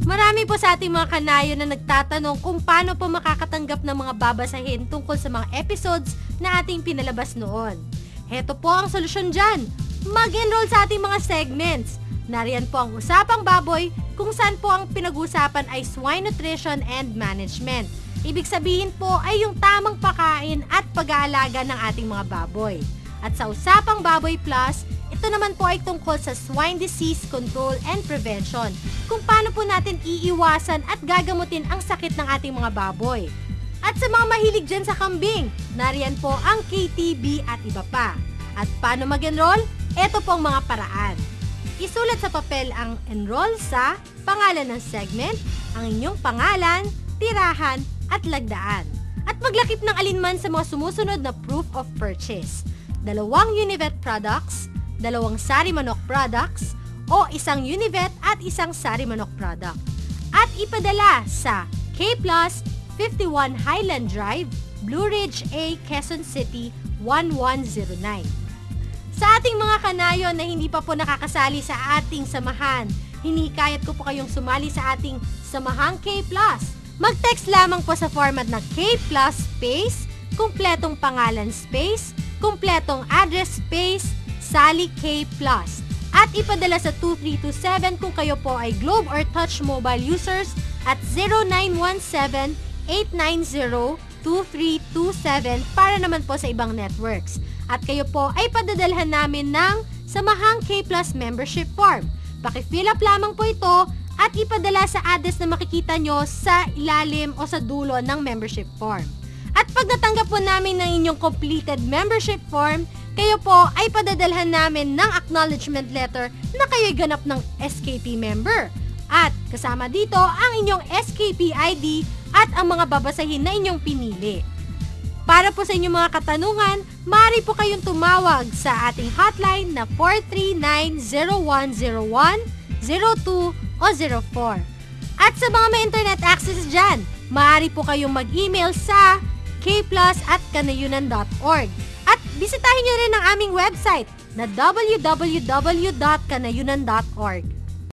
Marami po sa ating mga kanayo na nagtatanong kung paano po makakatanggap ng mga babasahin tungkol sa mga episodes na ating pinalabas noon. Heto po ang solusyon dyan. Mag-enroll sa ating mga segments. Nariyan po ang Usapang Baboy kung saan po ang pinag-usapan ay swine nutrition and management. Ibig sabihin po ay yung tamang pagkain at pag-aalaga ng ating mga baboy. At sa Usapang Baboy Plus, ito naman po ay tungkol sa swine disease control and prevention, kung paano po natin iiwasan at gagamutin ang sakit ng ating mga baboy. At sa mga mahilig dyan sa kambing, nariyan po ang KTB at iba pa. At paano mag-enroll? Ito po ang mga paraan. Isulat sa papel ang enroll sa pangalan ng segment, ang inyong pangalan, tirahan, at lagdaan. At maglakip ng alinman sa mga sumusunod na proof of purchase. 2 Univet products, 2 Sari Manok products, o 1 Univet at 1 Sari Manok product. At ipadala sa K Plus 51 Highland Drive, Blue Ridge A, Quezon City 1109. Sa ating mga kanayo na hindi pa po nakakasali sa ating samahan, hinikayat ko po kayong sumali sa ating Samahang K Plus. Mag-text lamang po sa format na K Plus space, kumpletong pangalan space, kumpletong address space, Sally K Plus. At ipadala sa 2327 kung kayo po ay Globe or Touch mobile users at 0917-890-2327 para naman po sa ibang networks. At kayo po ay padadalhan namin ng Samahang K Plus membership form. Paki-fill up lamang po ito at ipadala sa address na makikita nyo sa ilalim o sa dulo ng membership form. At pag natanggap po namin ng inyong completed membership form, kayo po ay padadalhan namin ng acknowledgement letter na kayo'y ganap ng SKP member. At kasama dito ang inyong SKP ID at ang mga babasahin na inyong pinili. Para po sa inyong mga katanungan, maaari po kayong tumawag sa ating hotline na 439-0101, 02 o 04. At sa mga may internet access dyan, maaari po kayong mag-email sa kplus@kanayunan.org. At bisitahin nyo rin ang aming website na www.kanayunan.org.